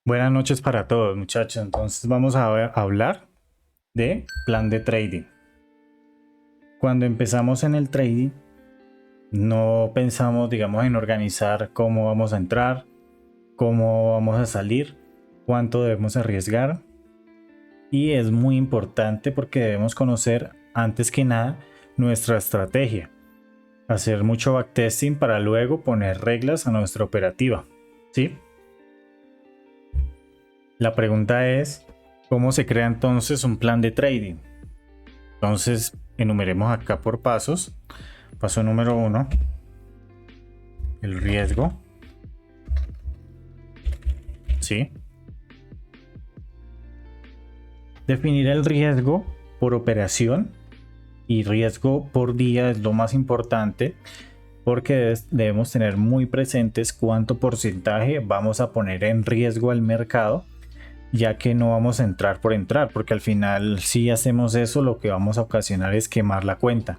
Buenas noches para todos, muchachos. Entonces vamos a hablar de plan de trading. Cuando empezamos en el trading, no pensamos, digamos, en organizar cómo vamos a entrar, cómo vamos a salir, cuánto debemos arriesgar. Y es muy importante porque debemos conocer, antes que nada, nuestra estrategia. Hacer mucho backtesting para luego poner reglas a nuestra operativa. ¿Sí? La pregunta es, ¿cómo se crea entonces un plan de trading? Entonces, enumeremos acá por pasos. Paso número 1, el riesgo. ¿Sí? Definir el riesgo por operación y riesgo por día es lo más importante porque debemos tener muy presentes cuánto porcentaje vamos a poner en riesgo al mercado, ya que no vamos a entrar por entrar, porque al final si hacemos eso lo que vamos a ocasionar es quemar la cuenta.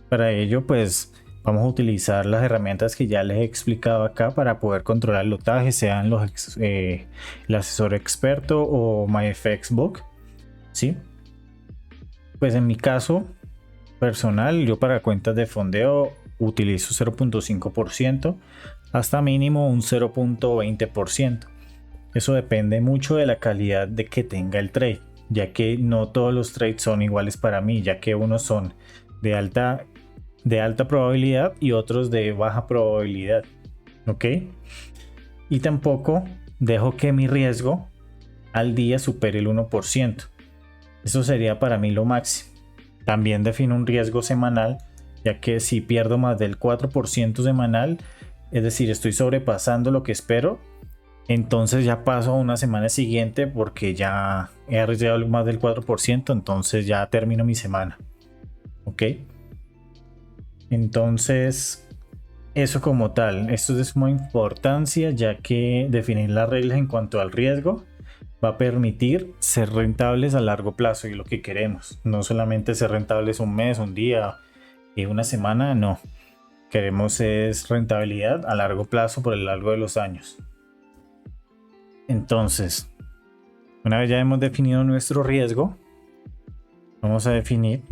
Para ello pues vamos a utilizar las herramientas que ya les he explicado acá para poder controlar el lotaje, sean el asesor experto o MyFXBook. ¿Sí? Pues en mi caso personal, yo para cuentas de fondeo utilizo 0.5% hasta mínimo un 0.20%. Eso depende mucho de la calidad de que tenga el trade, ya que no todos los trades son iguales para mí, ya que unos son de alta probabilidad y otros de baja probabilidad. ¿Ok? Y tampoco dejo que mi riesgo al día supere el 1%. Eso sería para mí lo máximo. También defino un riesgo semanal, ya que si pierdo más del 4% semanal, es decir, estoy sobrepasando lo que espero, entonces ya paso a una semana siguiente porque ya he arriesgado más del 4%, entonces ya termino mi semana. ¿Ok? Entonces, eso como tal, esto es de suma importancia, ya que definir las reglas en cuanto al riesgo va a permitir ser rentables a largo plazo y lo que queremos. No solamente ser rentables un mes, un día y una semana, no. Queremos es rentabilidad a largo plazo por el largo de los años. Entonces, una vez ya hemos definido nuestro riesgo, vamos a definir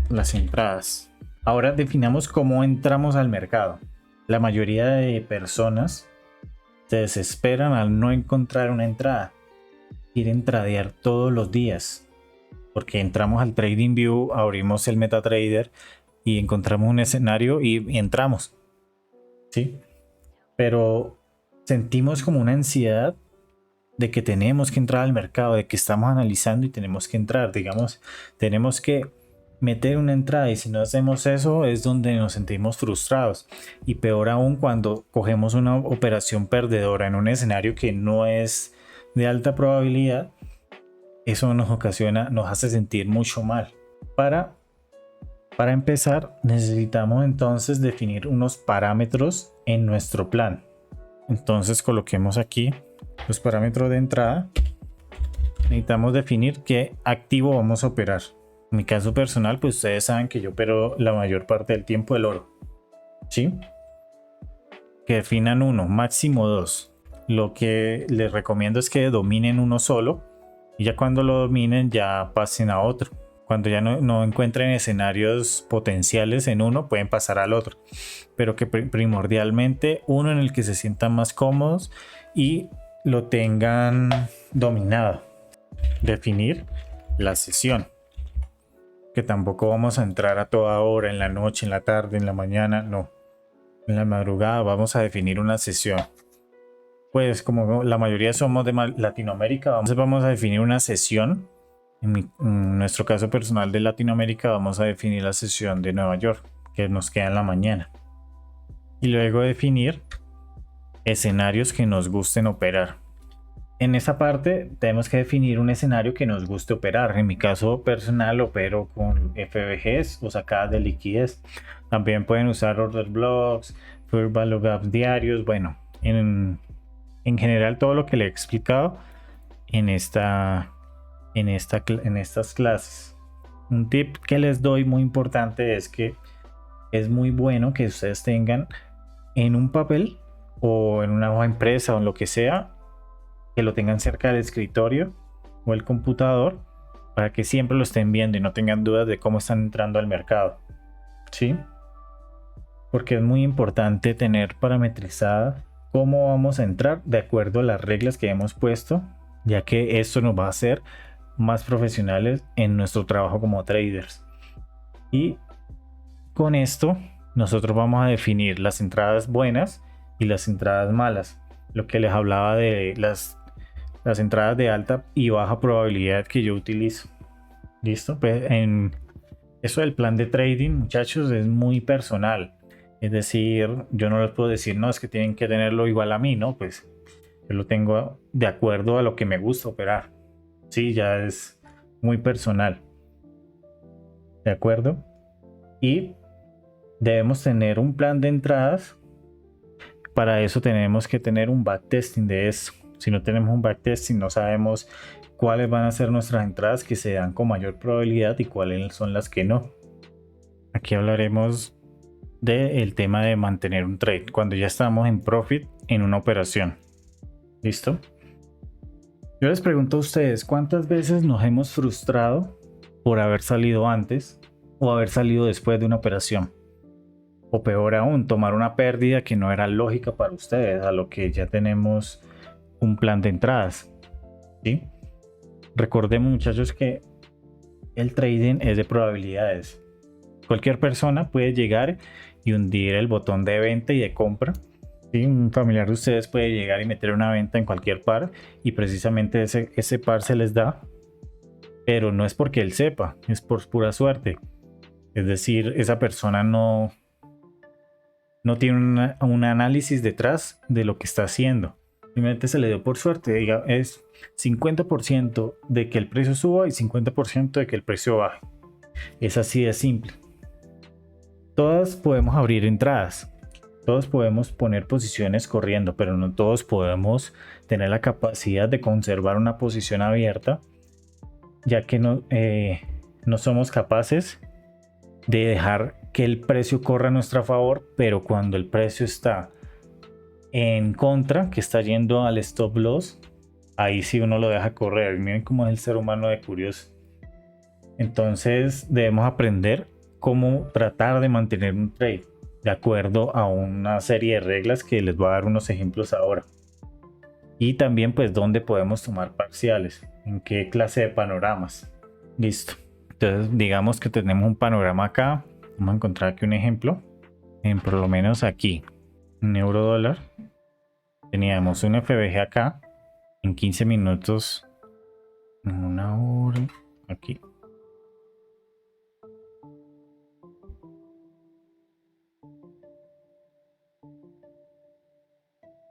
las entradas. Ahora definamos cómo entramos al mercado. La mayoría de personas se desesperan al no encontrar una entrada. Quieren tradear todos los días. Porque entramos al TradingView, abrimos el MetaTrader y encontramos un escenario y entramos. ¿Sí? Pero sentimos como una ansiedad de que tenemos que entrar al mercado, de que estamos analizando y tenemos que entrar. Digamos, tenemos que meter una entrada y si no hacemos eso es donde nos sentimos frustrados. Y peor aún cuando cogemos una operación perdedora en un escenario que no es de alta probabilidad, eso nos hace sentir mucho mal. Para empezar, necesitamos entonces definir unos parámetros en nuestro plan. Entonces coloquemos aquí los parámetros de entrada. Necesitamos definir qué activo vamos a operar. En mi caso personal, pues ustedes saben que yo opero la mayor parte del tiempo el oro. ¿Sí? Que definan uno, máximo dos. Lo que les recomiendo es que dominen uno solo y ya cuando lo dominen ya pasen a otro. Cuando ya no encuentren escenarios potenciales en uno, pueden pasar al otro. Pero que primordialmente uno en el que se sientan más cómodos y lo tengan dominado. Definir la sesión. Que tampoco vamos a entrar a toda hora, en la noche, en la tarde, en la mañana, no. En la madrugada vamos a definir una sesión. Pues como la mayoría somos de Latinoamérica, vamos a definir una sesión. En nuestro caso personal de Latinoamérica vamos a definir la sesión de Nueva York, que nos queda en la mañana. Y luego definir escenarios que nos gusten operar. En esa parte tenemos que definir un escenario que nos guste operar. En mi caso personal opero con FVGs o sacadas de liquidez. También pueden usar order blocks, fair value gaps diarios. Bueno, en general todo lo que le he explicado en estas clases. Un tip que les doy muy importante es que es muy bueno que ustedes tengan en un papel o en una nueva empresa o en lo que sea, que lo tengan cerca del escritorio o el computador para que siempre lo estén viendo y no tengan dudas de cómo están entrando al mercado. ¿Sí? Porque es muy importante tener parametrizada cómo vamos a entrar de acuerdo a las reglas que hemos puesto, ya que esto nos va a hacer más profesionales en nuestro trabajo como traders. Y con esto nosotros vamos a definir las entradas buenas y las entradas malas. Lo que les hablaba de las entradas de alta y baja probabilidad que yo utilizo. ¿Listo? Pues en eso del plan de trading, muchachos, es muy personal. Es decir, yo no les puedo decir, no, es que tienen que tenerlo igual a mí, ¿no? Pues yo lo tengo de acuerdo a lo que me gusta operar. Sí, ya es muy personal. ¿De acuerdo? Y debemos tener un plan de entradas. Para eso tenemos que tener un backtesting de eso. Si no tenemos un backtesting, no sabemos cuáles van a ser nuestras entradas que se dan con mayor probabilidad y cuáles son las que no. Aquí hablaremos del tema de mantener un trade cuando ya estamos en profit en una operación. ¿Listo? Yo les pregunto a ustedes, ¿cuántas veces nos hemos frustrado por haber salido antes o haber salido después de una operación? O peor aún, tomar una pérdida que no era lógica para ustedes, a lo que ya tenemos un plan de entradas. ¿Sí? Recordemos, muchachos, que el trading es de probabilidades. Cualquier persona puede llegar y hundir el botón de venta y de compra. ¿Sí? Un familiar de ustedes puede llegar y meter una venta en cualquier par y precisamente ese par se les da, pero no es porque él sepa, es por pura suerte. Es decir, esa persona no tiene un análisis detrás de lo que está haciendo. Simplemente se le dio por suerte. Diga, es 50% de que el precio suba y 50% de que el precio baje. Es así de simple. Todas podemos abrir entradas. Todos podemos poner posiciones corriendo, pero no todos podemos tener la capacidad de conservar una posición abierta, ya que no somos capaces de dejar que el precio corra a nuestro favor, pero cuando el precio está en contra, que está yendo al stop loss, ahí sí uno lo deja correr. Miren cómo es el ser humano de curioso. Entonces debemos aprender cómo tratar de mantener un trade de acuerdo a una serie de reglas que les voy a dar unos ejemplos ahora. Y también pues dónde podemos tomar parciales, en qué clase de panoramas. Listo. Entonces digamos que tenemos un panorama acá. Vamos a encontrar aquí un ejemplo. Por lo menos aquí, un euro dólar. Teníamos un FBG acá en 15 minutos, en una hora, aquí.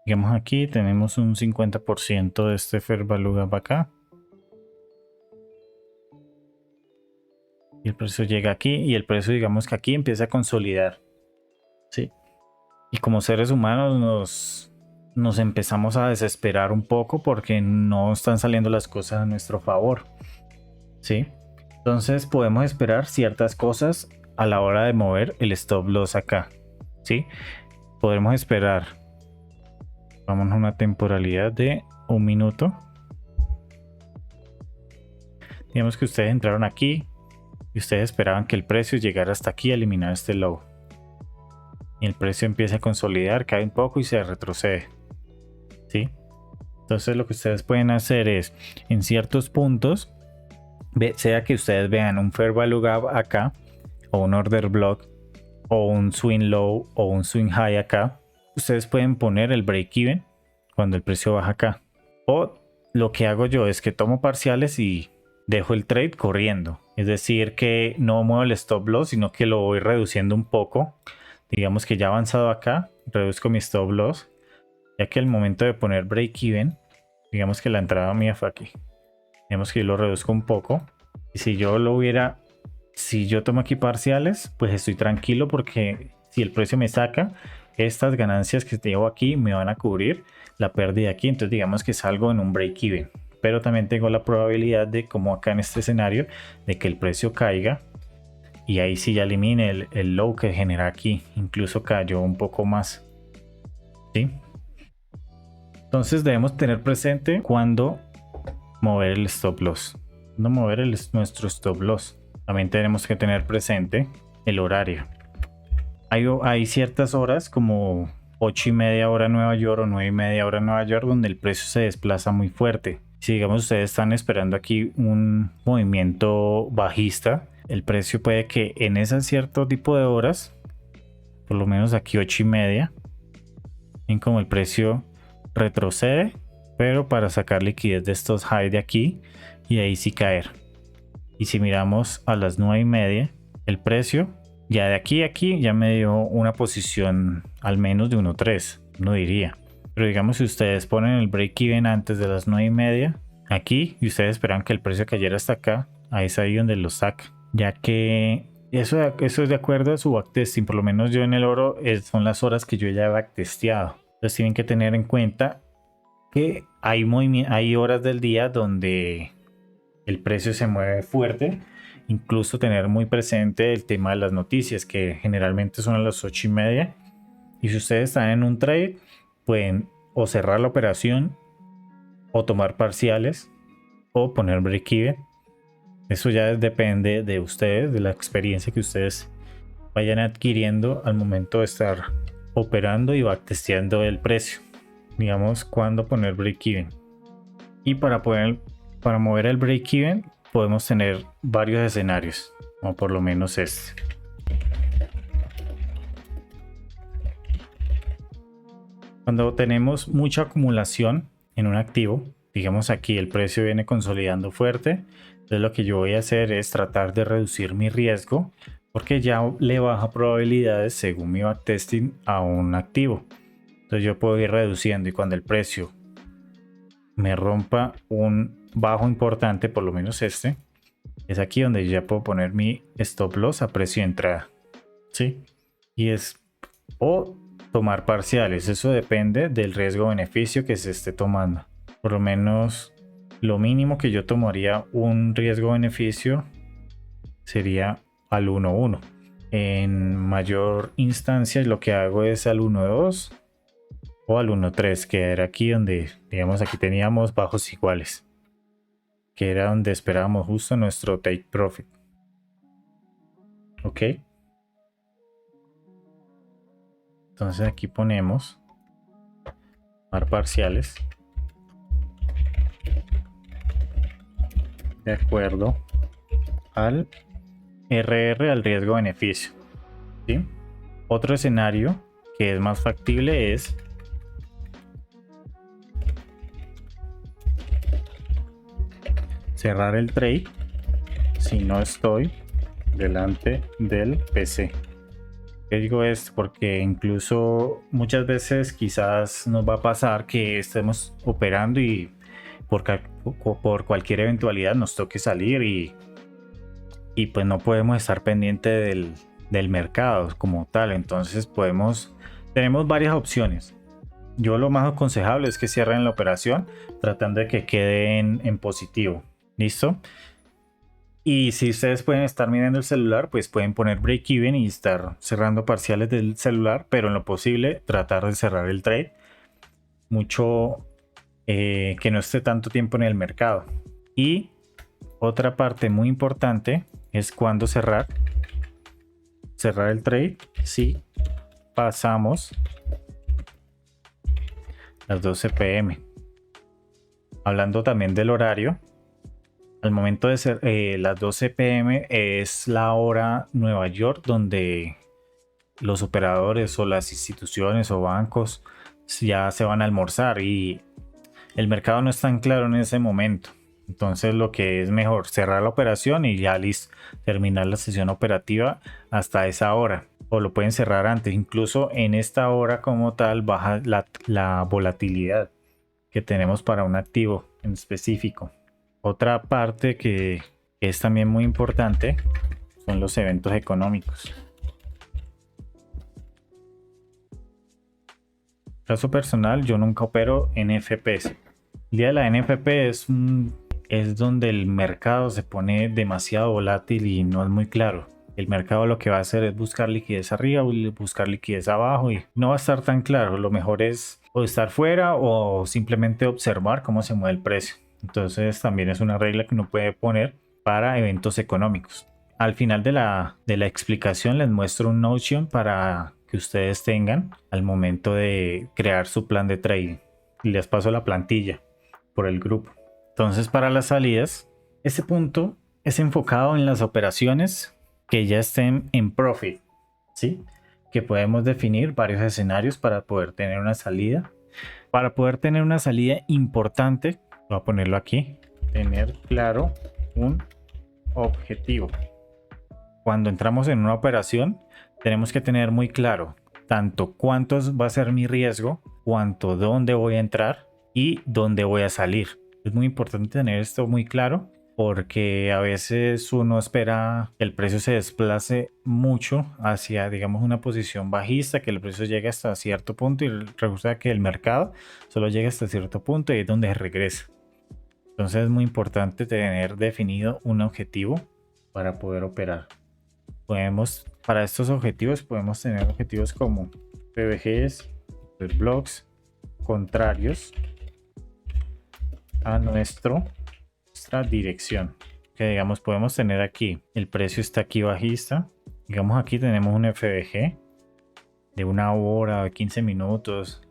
Digamos aquí tenemos un 50% de este fair value gap acá. Y el precio llega aquí y el precio digamos que aquí empieza a consolidar. ¿Sí? Y como seres humanos nos empezamos a desesperar un poco porque no están saliendo las cosas a nuestro favor. ¿Sí? Entonces podemos esperar ciertas cosas a la hora de mover el stop loss acá. ¿Sí? Podremos esperar. Vamos a una temporalidad de un minuto. Digamos que ustedes entraron aquí y ustedes esperaban que el precio llegara hasta aquí a eliminar este low. Y el precio empieza a consolidar, cae un poco y se retrocede. ¿Sí? Entonces lo que ustedes pueden hacer es, en ciertos puntos, sea que ustedes vean un fair value gap acá, o un order block, o un swing low, o un swing high acá, ustedes pueden poner el break even cuando el precio baja acá. O lo que hago yo es que tomo parciales y dejo el trade corriendo. Es decir, que no muevo el stop loss, sino que lo voy reduciendo un poco. Digamos que ya avanzado acá, reduzco mi stop loss, ya que el momento de poner break even, digamos que la entrada mía fue aquí. Digamos que yo lo reduzco un poco. Y si yo tomo aquí parciales, pues estoy tranquilo porque si el precio me saca, estas ganancias que tengo aquí me van a cubrir la pérdida aquí. Entonces digamos que salgo en un break even. Pero también tengo la probabilidad de, como acá en este escenario, de que el precio caiga. Y ahí sí ya elimine el low que genera aquí. Incluso cayó un poco más. ¿Sí? Entonces debemos tener presente cuándo mover el stop loss. Cuándo mover nuestro stop loss. También tenemos que tener presente el horario. Hay ciertas horas como 8:30 hora Nueva York o 9:30 hora Nueva York donde el precio se desplaza muy fuerte. Si digamos ustedes están esperando aquí un movimiento bajista, el precio puede que en ese cierto tipo de horas, por lo menos aquí 8:30, ven como el precio retrocede, pero para sacar liquidez de estos highs de aquí y ahí sí caer. Y si miramos a las 9:30, el precio ya de aquí a aquí ya me dio una posición al menos de 1.3, no diría. Pero digamos si ustedes ponen el break even antes de las 9:30 aquí y ustedes esperan que el precio cayera hasta acá, ahí es ahí donde lo saca. Ya que eso es de acuerdo a su backtesting, por lo menos yo en el oro son las horas que yo ya he backtesteado. Entonces tienen que tener en cuenta que hay horas del día donde el precio se mueve fuerte. Incluso tener muy presente el tema de las noticias, que generalmente son a las 8:30. Y si ustedes están en un trade, pueden o cerrar la operación, o tomar parciales, o poner break even. Eso ya depende de ustedes, de la experiencia que ustedes vayan adquiriendo al momento de estar operando y backtesteando el precio. Digamos cuándo poner break even. Y para mover el break even podemos tener varios escenarios, o por lo menos este. Cuando tenemos mucha acumulación en un activo, digamos aquí el precio viene consolidando fuerte, entonces lo que yo voy a hacer es tratar de reducir mi riesgo porque ya le baja probabilidades según mi backtesting a un activo. Entonces yo puedo ir reduciendo y cuando el precio me rompa un bajo importante, por lo menos este, es aquí donde ya puedo poner mi stop loss a precio de entrada. ¿Sí? Y es o tomar parciales, eso depende del riesgo-beneficio que se esté tomando. Por lo menos lo mínimo que yo tomaría un riesgo-beneficio sería al 1.1. En mayor instancia lo que hago es al 1.2 o al 1.3, que era aquí donde, digamos, aquí teníamos bajos iguales, que era donde esperábamos justo nuestro take profit. Ok. Entonces aquí ponemos par parciales de acuerdo al RR, al riesgo beneficio. ¿Sí? Otro escenario que es más factible es cerrar el trade si no estoy delante del PC. ¿Qué digo esto? Porque incluso muchas veces quizás nos va a pasar que estemos operando y por cualquier eventualidad nos toque salir y pues no podemos estar pendiente del mercado como tal. Entonces tenemos varias opciones. Yo lo más aconsejable es que cierren la operación tratando de que queden en positivo. ¿Listo? Y si ustedes pueden estar mirando el celular, pues pueden poner break even y estar cerrando parciales del celular, pero en lo posible tratar de cerrar el trade mucho, que no esté tanto tiempo en el mercado. Y otra parte muy importante es cuando cerrar el trade si pasamos las 12 p.m. Hablando también del horario, al momento de ser las 12 p.m. es la hora Nueva York donde los operadores o las instituciones o bancos ya se van a almorzar y el mercado no es tan claro en ese momento. Entonces lo que es mejor cerrar la operación y ya listo, terminar la sesión operativa hasta esa hora. O lo pueden cerrar antes, incluso en esta hora como tal baja la volatilidad que tenemos para un activo en específico. Otra parte que es también muy importante son los eventos económicos. Caso personal, yo nunca opero NFPs. El día de la NFP es donde el mercado se pone demasiado volátil y no es muy claro. El mercado lo que va a hacer es buscar liquidez arriba, buscar liquidez abajo y no va a estar tan claro. Lo mejor es o estar fuera o simplemente observar cómo se mueve el precio. Entonces también es una regla que uno puede poner para eventos económicos. Al final de la explicación les muestro un Notion para que ustedes tengan al momento de crear su plan de trading. Y les paso la plantilla por el grupo. Entonces para las salidas, este punto es enfocado en las operaciones que ya estén en profit, ¿sí? Que podemos definir varios escenarios para poder tener una salida. Para poder tener una salida importante, voy a ponerlo aquí, tener claro un objetivo. Cuando entramos en una operación, tenemos que tener muy claro tanto cuánto va a ser mi riesgo, cuánto dónde voy a entrar y dónde voy a salir. Es muy importante tener esto muy claro porque a veces uno espera que el precio se desplace mucho hacia, digamos, una posición bajista, que el precio llegue hasta cierto punto y resulta que el mercado solo llega hasta cierto punto y es donde regresa. Entonces es muy importante tener definido un objetivo para poder operar. Para estos objetivos podemos tener objetivos como PVGs, blocks contrarios a nuestra dirección. Que digamos podemos tener aquí, el precio está aquí bajista. Digamos aquí tenemos un FVG de 1 hora, de 15 minutos,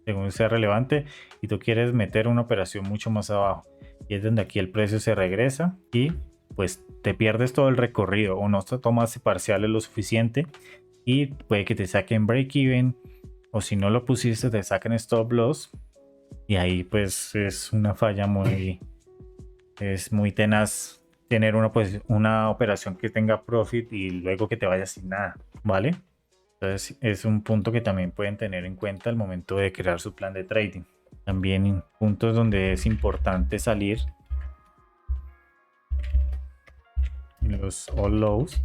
según sea relevante, y tú quieres meter una operación mucho más abajo. Y es donde aquí el precio se regresa y pues te pierdes todo el recorrido o no tomas parciales lo suficiente y puede que te saquen break even, o si no lo pusiste te sacan stop loss y ahí pues es una falla es muy tenaz tener una operación que tenga profit y luego que te vayas sin nada, ¿vale? Entonces es un punto que también pueden tener en cuenta al momento de crear su plan de trading. También puntos donde es importante salir: los all lows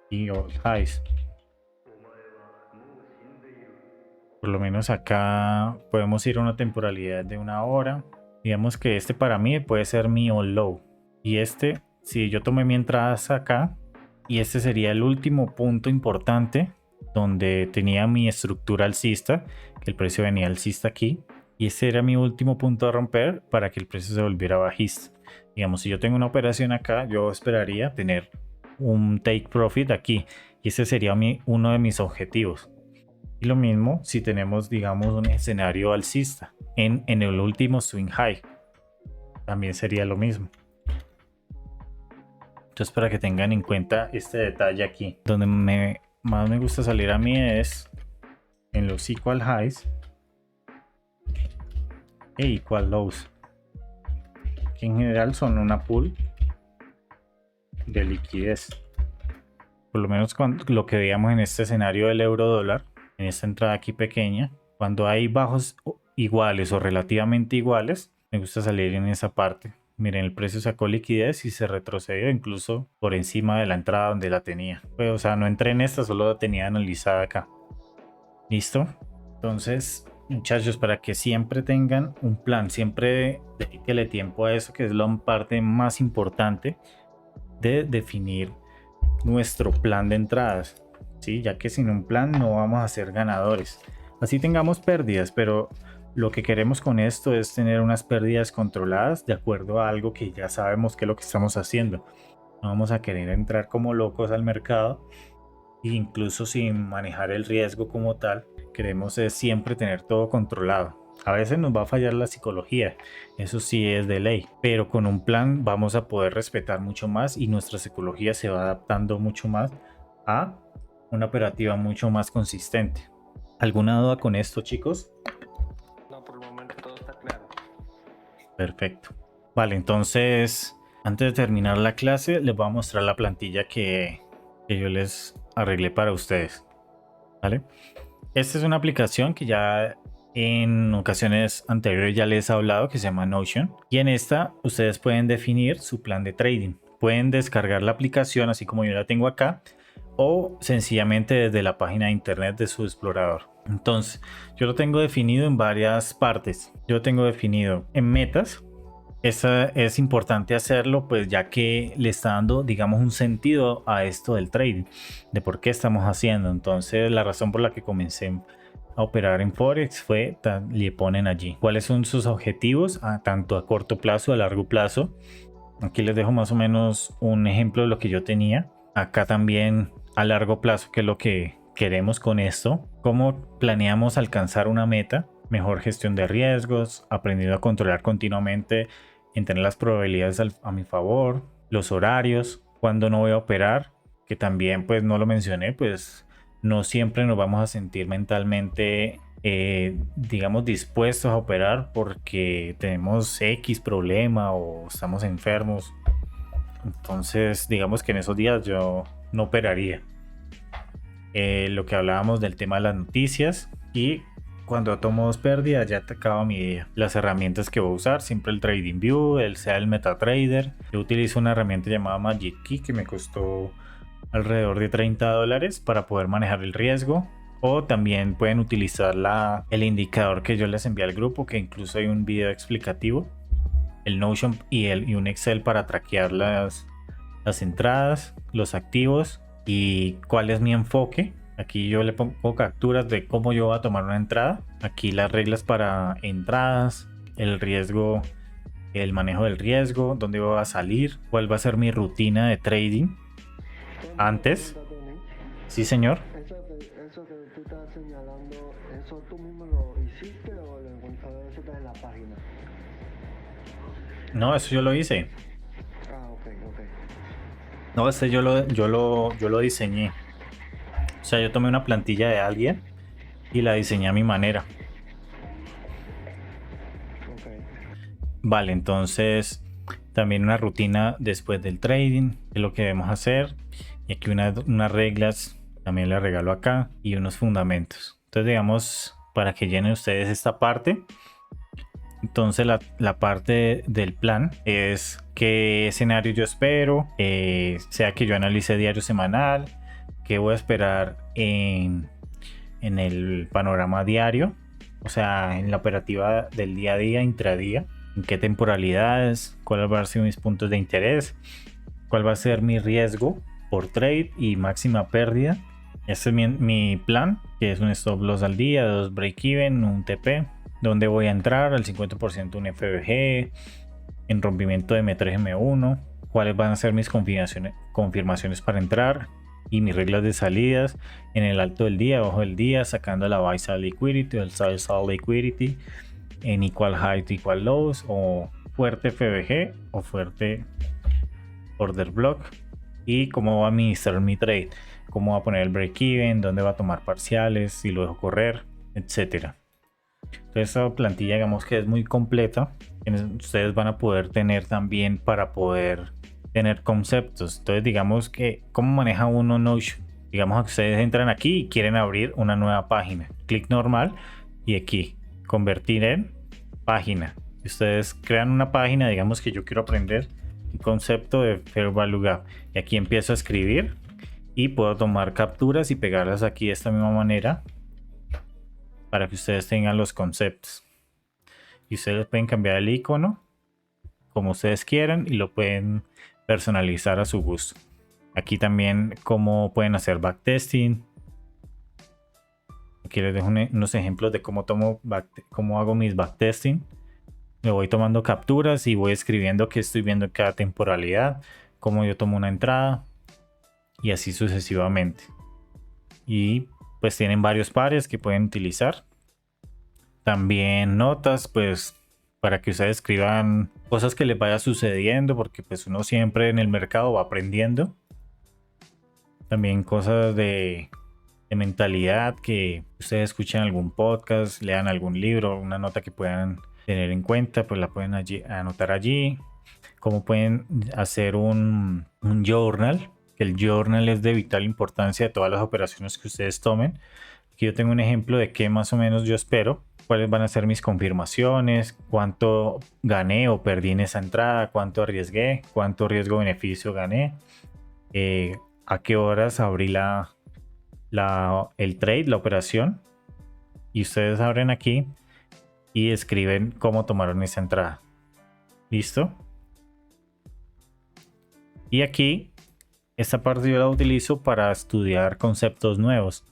y all highs. Por lo menos acá podemos ir a una temporalidad de 1 hora. Digamos que este para mí puede ser mi all low. Y este, si yo tomé mi entrada acá, y este sería el último punto importante donde tenía mi estructura alcista, que el precio venía alcista aquí. Y ese era mi último punto a romper para que el precio se volviera bajista. Digamos, si yo tengo una operación acá, yo esperaría tener un take profit aquí. Y ese sería uno de mis objetivos. Y lo mismo si tenemos, digamos, un escenario alcista en el último swing high. También sería lo mismo. Entonces, para que tengan en cuenta este detalle aquí. Donde más me gusta salir a mí es en los equal highs e equal lows, que en general son una pool de liquidez. Por lo menos lo que veíamos en este escenario del euro dólar, en esta entrada aquí pequeña, cuando hay bajos iguales o relativamente iguales, me gusta salir en esa parte. Miren, el precio sacó liquidez y se retrocedió incluso por encima de la entrada donde la tenía. Pues, o sea, no entré en esta, solo la tenía analizada acá. ¿Listo? Entonces, muchachos, para que siempre tengan un plan, siempre dedíquele tiempo a eso, que es la parte más importante de definir nuestro plan de entradas, ¿sí? Ya que sin un plan no vamos a ser ganadores. Así tengamos pérdidas, pero lo que queremos con esto es tener unas pérdidas controladas de acuerdo a algo que ya sabemos que es lo que estamos haciendo. No vamos a querer entrar como locos al mercado, e incluso sin manejar el riesgo como tal. Queremos siempre tener todo controlado. A veces nos va a fallar la psicología, eso sí es de ley, pero con un plan vamos a poder respetar mucho más y nuestra psicología se va adaptando mucho más a una operativa mucho más consistente. ¿Alguna duda con esto, chicos? No, por el momento todo está claro. Perfecto. Vale, entonces antes de terminar la clase les voy a mostrar la plantilla que yo les arreglé para ustedes. ¿Vale? Esta es una aplicación que ya en ocasiones anteriores ya les he hablado, que se llama Notion, y en esta ustedes pueden definir su plan de trading. Pueden descargar la aplicación así como yo la tengo acá, o sencillamente desde la página de internet de su explorador. Entonces yo lo tengo definido en varias partes. Yo lo tengo definido en metas, Es importante hacerlo, pues ya que le está dando, digamos, un sentido a esto del trading, de por qué estamos haciendo. Entonces, la razón por la que comencé a operar en Forex fue, le ponen allí cuáles son sus objetivos, tanto a corto plazo, a largo plazo. Aquí les dejo más o menos un ejemplo de lo que yo tenía. Acá también a largo plazo, que es lo que queremos con esto, cómo planeamos alcanzar una meta, mejor gestión de riesgos, aprendiendo a controlar continuamente, en tener las probabilidades a mi favor, los horarios, cuando no voy a operar, que también pues no lo mencioné, pues no siempre nos vamos a sentir mentalmente digamos dispuestos a operar porque tenemos X problema o estamos enfermos. Entonces digamos que en esos días yo no operaría. Lo que hablábamos del tema de las noticias, y cuando tomo dos pérdidas ya te acaba mi día. Las herramientas que voy a usar, siempre el TradingView, sea el MetaTrader. Yo utilizo una herramienta llamada Magic Key que me costó alrededor de $30 para poder manejar el riesgo. O también pueden utilizar el indicador que yo les envié al grupo, que incluso hay un video explicativo, el Notion y un Excel para traquear las entradas, los activos y cuál es mi enfoque. Aquí yo le pongo capturas de cómo yo voy a tomar una entrada. Aquí las reglas para entradas, el riesgo, el manejo del riesgo, dónde voy a salir, cuál va a ser mi rutina de trading. Antes. Sí, señor. Eso que tú estás señalando, ¿eso tú mismo lo hiciste o eso está en la página? No, eso yo lo hice. Ok. No, yo lo diseñé. O sea, yo tomé una plantilla de alguien y la diseñé a mi manera. Ok. Vale, entonces también una rutina después del trading, es lo que debemos hacer. Y aquí unas reglas, también les regalo acá, y unos fundamentos. Entonces, digamos, para que llenen ustedes esta parte. Entonces, la parte del plan es qué escenario yo espero, sea que yo analice diario semanal, qué voy a esperar en el panorama diario, o sea, en la operativa del día a día, intradía, en qué temporalidades, cuáles van a ser mis puntos de interés, cuál va a ser mi riesgo por trade y máxima pérdida. Este es mi plan, que es un stop loss al día, 2 break even, un TP, donde voy a entrar al 50% un FBG, en rompimiento de M3 M1, cuáles van a ser mis confirmaciones para entrar y mis reglas de salidas en el alto del día, bajo del día, sacando la buy side liquidity o el sell side liquidity en equal height, equal lows, o fuerte FBG o fuerte order block, y cómo va a administrar mi trade, cómo va a poner el break even, dónde va a tomar parciales, si lo dejo correr, etcétera. Entonces esta plantilla, digamos que es muy completa, ustedes van a poder tener también para poder tener conceptos. Entonces digamos que cómo maneja uno Notion. Digamos que ustedes entran aquí y quieren abrir una nueva página, clic normal y aquí convertir en página. Ustedes crean una página, digamos que yo quiero aprender un concepto de Fair Value Gap, y aquí empiezo a escribir y puedo tomar capturas y pegarlas aquí de esta misma manera para que ustedes tengan los conceptos. Y ustedes pueden cambiar el icono como ustedes quieran y lo pueden personalizar a su gusto. Aquí también cómo pueden hacer backtesting. Aquí les dejo unos ejemplos de cómo hago mis backtesting. Me voy tomando capturas y voy escribiendo qué estoy viendo en cada temporalidad, cómo yo tomo una entrada y así sucesivamente. Y pues tienen varios pares que pueden utilizar. También notas, pues para que ustedes escriban cosas que les vaya sucediendo, porque pues uno siempre en el mercado va aprendiendo. También cosas de mentalidad, que ustedes escuchen algún podcast, lean algún libro, una nota que puedan tener en cuenta, pues la pueden anotar allí. Cómo pueden hacer un journal, que el journal es de vital importancia de todas las operaciones que ustedes tomen. Aquí yo tengo un ejemplo de qué más o menos yo espero, cuáles van a ser mis confirmaciones, cuánto gané o perdí en esa entrada, cuánto arriesgué, cuánto riesgo-beneficio gané, a qué horas abrí el trade, la operación, y ustedes abren aquí y escriben cómo tomaron esa entrada. ¿Listo? Y aquí, esta parte yo la utilizo para estudiar conceptos nuevos.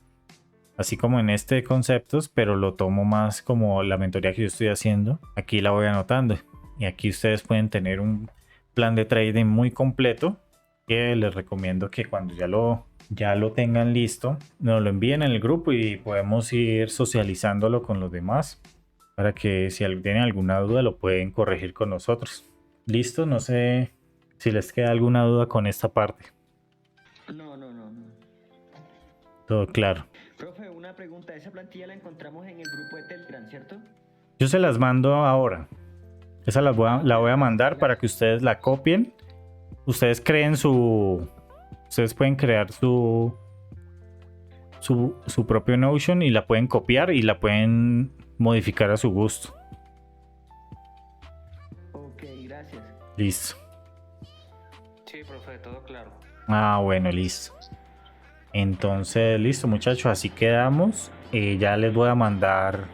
Así como en este conceptos, pero lo tomo más como la mentoría que yo estoy haciendo. Aquí la voy anotando. Y aquí ustedes pueden tener un plan de trading muy completo que les recomiendo que cuando ya lo tengan listo, nos lo envíen en el grupo y podemos ir socializándolo con los demás para que si tienen alguna duda lo pueden corregir con nosotros. Listo, no sé si les queda alguna duda con esta parte. No. Todo claro. Profe, una pregunta. Esa plantilla la encontramos en el grupo de Telegram, ¿cierto? Yo se las mando ahora. Esa la voy a mandar para que ustedes la copien. Ustedes pueden crear su propio Notion y la pueden copiar y la pueden modificar a su gusto. Ok, gracias. Listo. Sí, profe, todo claro. Ah, bueno, listo. Entonces, listo, muchachos, así quedamos. Ya les voy a mandar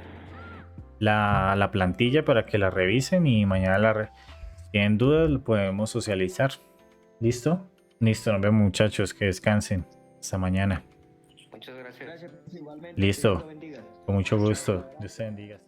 la plantilla para que la revisen y mañana si tienen dudas lo podemos socializar. ¿Listo? Listo, nos vemos, muchachos, que descansen. Hasta mañana. Muchas gracias. Gracias, igualmente. Listo. Dios lo bendiga. Con mucho gusto. Dios te bendiga.